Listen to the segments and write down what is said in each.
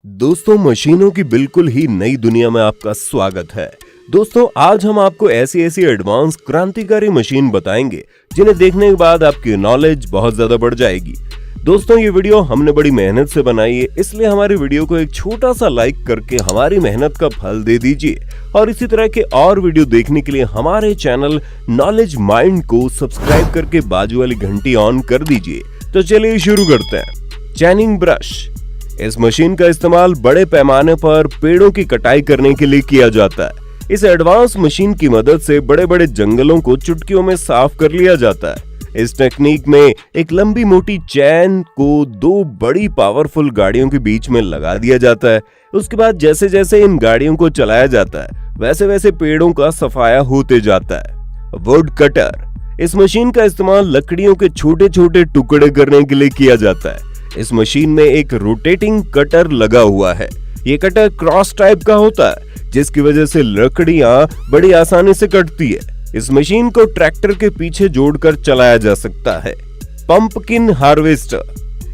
दोस्तों, मशीनों की बिल्कुल ही नई दुनिया में आपका स्वागत है। दोस्तों, आज हम आपको ऐसी एडवांस क्रांतिकारी मशीन बताएंगे जिन्हें देखने के बाद आपकी नॉलेज बहुत ज्यादा बढ़ जाएगी। दोस्तों, ये वीडियो हमने बड़ी मेहनत से बनाई है, इसलिए हमारी वीडियो को एक छोटा सा लाइक करके हमारी मेहनत का फल दे दीजिए और इसी तरह के और वीडियो देखने के लिए हमारे चैनल नॉलेज माइंड को सब्सक्राइब करके बाजू वाली घंटी ऑन कर दीजिए। तो चलिए शुरू करते हैं। चैनिंग ब्रश, इस मशीन का इस्तेमाल बड़े पैमाने पर पेड़ों की कटाई करने के लिए किया जाता है। इस एडवांस मशीन की मदद से बड़े बड़े जंगलों को चुटकियों में साफ कर लिया जाता है। इस टेक्निक में एक लंबी मोटी चैन को दो बड़ी पावरफुल गाड़ियों के बीच में लगा दिया जाता है। उसके बाद जैसे जैसे इन गाड़ियों को चलाया जाता है वैसे वैसे पेड़ों का सफाया होते जाता है। वुड कटर, इस मशीन का इस्तेमाल लकड़ियों के छोटे छोटे टुकड़े करने के लिए किया जाता है। इस मशीन में एक रोटेटिंग कटर लगा हुआ है। ये कटर क्रॉस टाइप का होता है जिसकी वजह से लकड़ियां बड़ी आसानी से कटती है। इस मशीन को ट्रैक्टर के पीछे जोड़कर चलाया जा सकता है। पंपकिन हार्वेस्टर,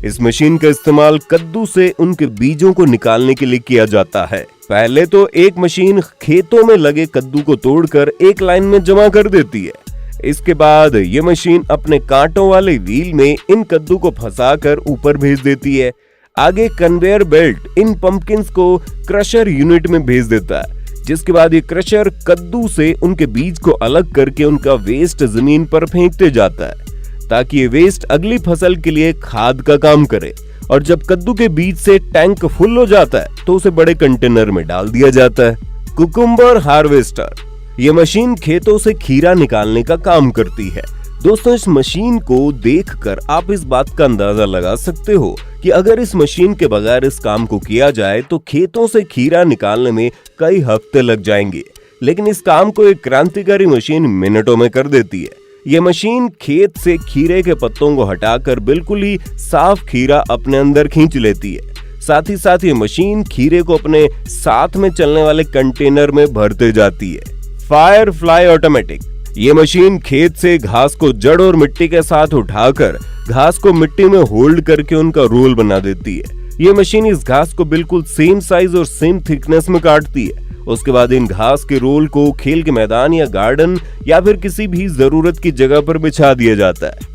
इस मशीन का इस्तेमाल कद्दू से उनके बीजों को निकालने के लिए किया जाता है। पहले तो एक मशीन खेतों में लगे कद्दू को तोड़कर एक लाइन में जमा कर देती है। इसके बाद ये मशीन अपने कांटों वाले व्हील में इन कद्दू को फंसाकर ऊपर भेज देती है। आगे कन्वेयर बेल्ट इन पंपकिन्स को क्रशर यूनिट में भेज देता है, जिसके बाद ये क्रशर कद्दू से उनके बीज को अलग करके उनका वेस्ट जमीन पर फेंकते जाता है ताकि ये वेस्ट अगली फसल के लिए खाद का काम करे। और जब कद्दू के बीज से टैंक फुल हो जाता है तो उसे बड़े कंटेनर में डाल दिया जाता है। कुकुम्बर हार्वेस्टर, ये मशीन खेतों से खीरा निकालने का काम करती है। दोस्तों, इस मशीन को देखकर आप इस बात का अंदाजा लगा सकते हो कि अगर इस मशीन के बगैर इस काम को किया जाए तो खेतों से खीरा निकालने में कई हफ्ते लग जाएंगे, लेकिन इस काम को एक क्रांतिकारी मशीन मिनटों में कर देती है। ये मशीन खेत से खीरे के पत्तों को हटाकर बिल्कुल ही साफ खीरा अपने अंदर खींच लेती है। साथ ही साथ ये मशीन खीरे को अपने साथ में चलने वाले कंटेनर में भरते जाती है। फायर फ्लाई ऑटोमेटिक, ये मशीन खेत से घास को जड़ और मिट्टी के साथ उठाकर घास को मिट्टी में होल्ड करके उनका रोल बना देती है। ये मशीन इस घास को बिल्कुल सेम साइज और सेम थिकनेस में काटती है। उसके बाद इन घास के रोल को खेल के मैदान या गार्डन या फिर किसी भी जरूरत की जगह पर बिछा दिया जाता है।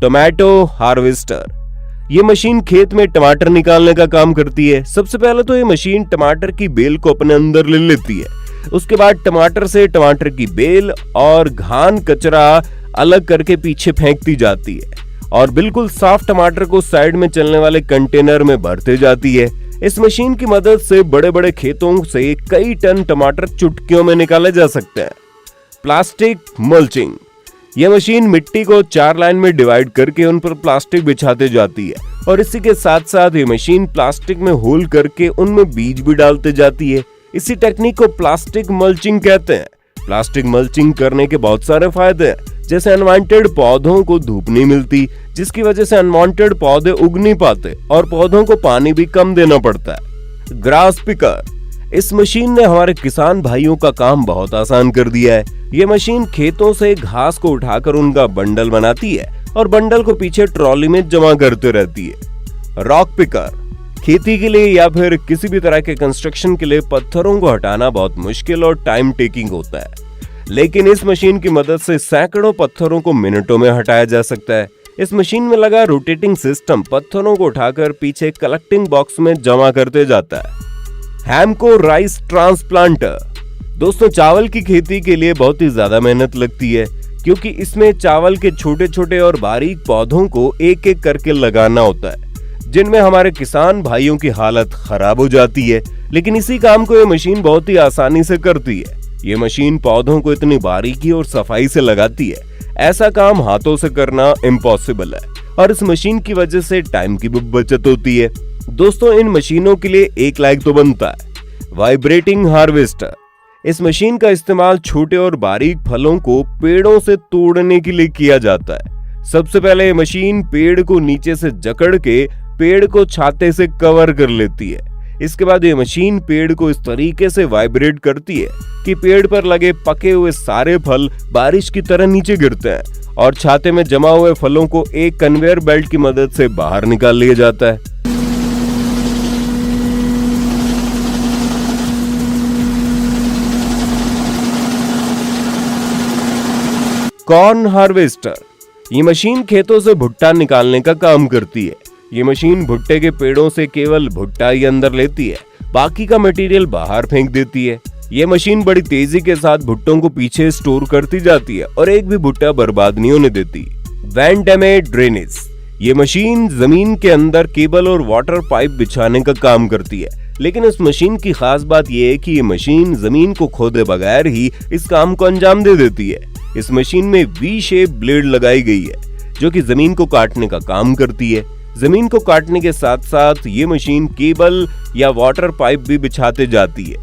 टोमेटो हार्वेस्टर, ये मशीन खेत में टमाटर निकालने का काम करती है। सबसे पहले तो ये मशीन टमाटर की बेल को अपने अंदर ले लेती है। उसके बाद टमाटर से टमाटर की बेल और घान कचरा अलग करके पीछे फेंकती जाती है और बिल्कुल साफ टमाटर को साइड में चलने वाले कंटेनर में भरते जाती है। इस मशीन की मदद से बड़े बड़े खेतों से कई टन टमाटर चुटकियों में निकाले जा सकते हैं। प्लास्टिक मल्चिंग, यह मशीन मिट्टी को 4 लाइन में डिवाइड करके उन पर प्लास्टिक बिछाते जाती है और इसी के साथ साथ ये मशीन प्लास्टिक में होल करके उनमें बीज भी डालते जाती है। इसी टेक्निक को प्लास्टिक मल्चिंग कहते हैं। प्लास्टिक मल्चिंग करने के बहुत सारे फायदे हैं, जैसे अनवांटेड पौधों को धूप नहीं मिलती, जिसकी वजह से अनवांटेड पौधे उग नहीं पाते और पौधों को पानी भी कम देना पड़ता है। ग्रास पिकर, इस मशीन ने हमारे किसान भाइयों का काम बहुत आसान कर दिया है। ये मशीन खेतों से घास को उठाकर उनका बंडल बनाती है और बंडल को पीछे ट्रॉली में जमा करते रहती है। रॉक पिकर, खेती के लिए या फिर किसी भी तरह के कंस्ट्रक्शन के लिए पत्थरों को हटाना बहुत मुश्किल और टाइम टेकिंग होता है, लेकिन इस मशीन की मदद से सैकड़ों पत्थरों को मिनटों में हटाया जा सकता है। इस मशीन में लगा रोटेटिंग सिस्टम पत्थरों को उठाकर पीछे कलेक्टिंग बॉक्स में जमा करते जाता है। हैमको राइस ट्रांसप्लांटर, दोस्तों, चावल की खेती के लिए बहुत ही ज्यादा मेहनत लगती है क्योंकि इसमें चावल के छोटे छोटे और बारीक पौधों को एक एक करके लगाना होता है, जिनमें हमारे किसान भाइयों की हालत खराब हो जाती है। लेकिन इसी काम को ये मशीन बहुत ही आसानी से करती है। ये मशीन पौधों को इतनी बारीकी और सफाई से लगाती है, ऐसा काम हाथों से करना इम्पॉसिबल है और इस मशीन की वजह से टाइम की भी बचत होती है। दोस्तों, इन मशीनों के लिए एक लाइक तो बनता है। वाइब्रेटिंग हार्वेस्टर, इस मशीन का इस्तेमाल छोटे और बारीक फलों को पेड़ों से तोड़ने के लिए किया जाता है। सबसे पहले ये मशीन पेड़ को नीचे से जकड़ के पेड़ को छाते से कवर कर लेती है। इसके बाद ये मशीन पेड़ को इस तरीके से वाइब्रेट करती है कि पेड़ पर लगे पके हुए सारे फल बारिश की तरह नीचे गिरते हैं और छाते में जमा हुए फलों को एक कन्वेयर बेल्ट की मदद से बाहर निकाल लिया जाता है। कॉर्न हार्वेस्टर, ये मशीन खेतों से भुट्टा निकालने का काम करती है। ये मशीन भुट्टे के पेड़ों से केवल भुट्टा ही अंदर लेती है, बाकी का मटेरियल बाहर फेंक देती है। ये मशीन बड़ी तेजी के साथ भुट्टों को पीछे स्टोर करती जाती है और एक भी भुट्टा बर्बाद नहीं होने देती। वैंडेमे ड्रेनेज, ये मशीन जमीन के अंदर केबल और वाटर पाइप बिछाने का काम करती है, लेकिन इस मशीन की खास बात यह है कि ये मशीन जमीन को खोदे बगैर ही इस काम को अंजाम दे देती है। इस मशीन में वी शेप ब्लेड लगाई गई है जो कि जमीन को काटने का काम करती है। जमीन को काटने के साथ साथ ये मशीन केबल या वाटर पाइप भी बिछाते जाती है।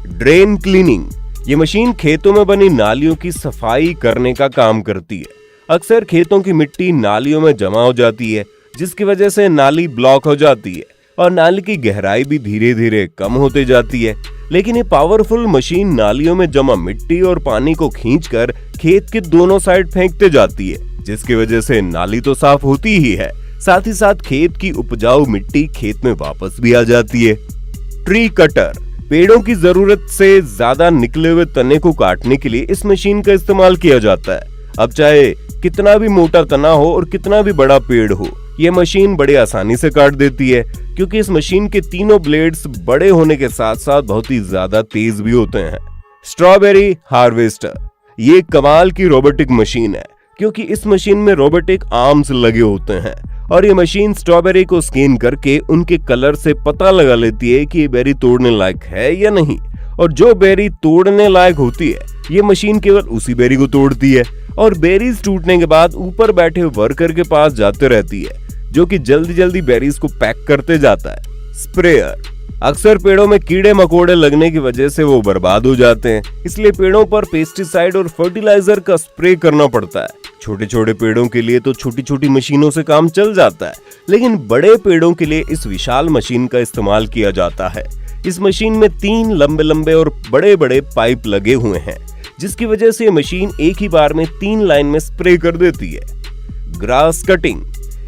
ड्रेन क्लीनिंग, ये मशीन खेतों में बनी नालियों की सफाई करने का काम करती है। अक्सर खेतों की मिट्टी नालियों में जमा हो जाती है, जिसकी वजह से नाली ब्लॉक हो जाती है और नाली की गहराई भी धीरे धीरे कम होते जाती है। लेकिन ये पावरफुल मशीन नालियों में जमा मिट्टी और पानी को खींचकर खेत के दोनों साइड फेंकते जाती है, जिसकी वजह से नाली तो साफ होती ही है, साथ ही साथ खेत की उपजाऊ मिट्टी खेत में वापस भी आ जाती है। ट्री कटर, पेड़ों की जरूरत से ज्यादा निकले हुए तने को काटने के लिए इस मशीन का इस्तेमाल किया जाता है। अब चाहे कितना भी मोटा तना हो और कितना भी बड़ा पेड़ हो, यह मशीन बड़ी आसानी से काट देती है, क्योंकि इस मशीन के तीनों ब्लेड्स बड़े होने के साथ साथ बहुत ही ज्यादा तेज भी होते हैं। स्ट्रॉबेरी हार्वेस्टर, ये कमाल की रोबोटिक मशीन है, क्योंकि इस मशीन में रोबोटिक आर्म्स लगे होते हैं और ये मशीन स्ट्रॉबेरी को स्कैन करके उनके कलर से पता लगा लेती है कि ये बेरी तोड़ने लायक है या नहीं, और जो बेरी तोड़ने लायक होती है ये मशीन केवल उसी बेरी को तोड़ती है और बेरीज टूटने के बाद ऊपर बैठे वर्कर के पास जाते रहती है, जो कि जल्दी जल्दी बेरीज को पैक करते जाता है। स्प्रेयर, अक्सर पेड़ों में कीड़े मकोड़े लगने की वजह से वो बर्बाद हो जाते हैं, इसलिए पेड़ों पर पेस्टिसाइड और फर्टिलाइजर का स्प्रे करना पड़ता है। छोटे छोटे पेड़ों के लिए तो छोटी छोटी मशीनों से काम चल जाता है, लेकिन बड़े पेड़ों के लिए इस विशाल मशीन का इस्तेमाल किया जाता है। इस मशीन में 3 लंबे लंबे और बड़े बड़े पाइप लगे हुए हैं, जिसकी वजह से मशीन एक ही बार में 3 लाइन में स्प्रे कर देती है। ग्रास कटिंग,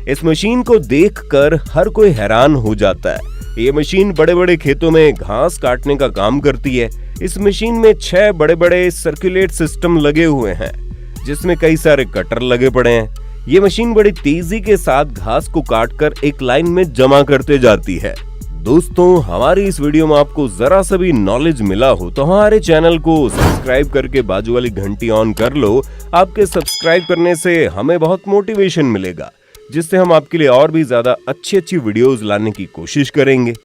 इस मशीन को देखकर हर कोई हैरान हो जाता है। ये मशीन बड़े बड़े खेतों में घास काटने का काम करती है। इस मशीन में 6 बड़े बड़े सर्कुलेट सिस्टम लगे हुए हैं, जिसमें कई सारे कटर लगे पड़े हैं। ये मशीन बड़ी तेजी के साथ घास को काटकर एक लाइन में जमा करते जाती है। दोस्तों, हमारी इस वीडियो में आपको जरा सा भी नॉलेज मिला हो तो हमारे चैनल को सब्सक्राइब करके बाजू वाली घंटी ऑन कर लो। आपके सब्सक्राइब करने से हमें बहुत मोटिवेशन मिलेगा, जिससे हम आपके लिए और भी ज्यादा अच्छी वीडियोस लाने की कोशिश करेंगे।